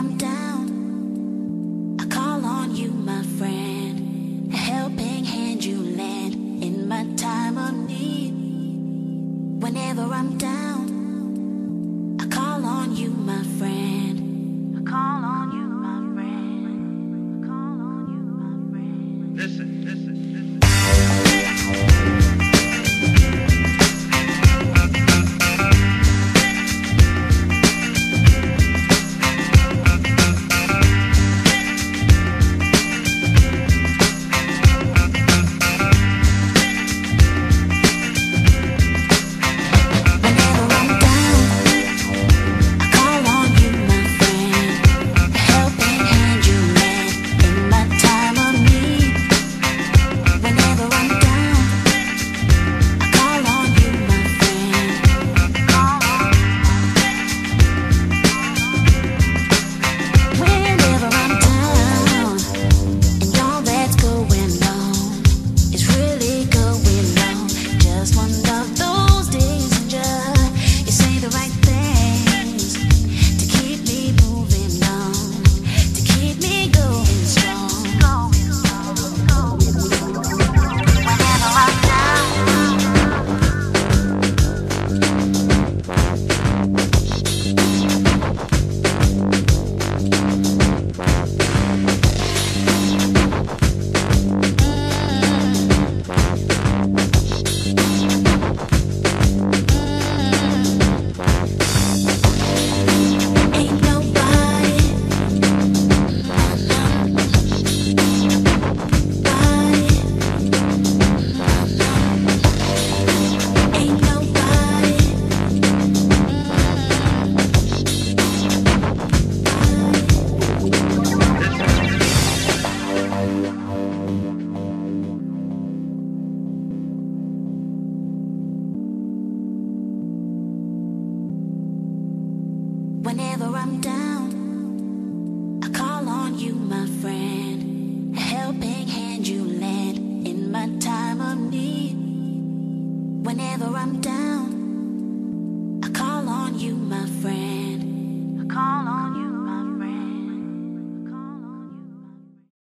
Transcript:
I'm down, I call on you, my friend. A helping hand you lend in my time of need. Whenever I'm down, I call on you, my friend. I call on you, my friend. I call on you, my friend. Listen, listen. Whenever I'm down, I call on you, my friend. A helping hand you lend in my time of need. Whenever I'm down,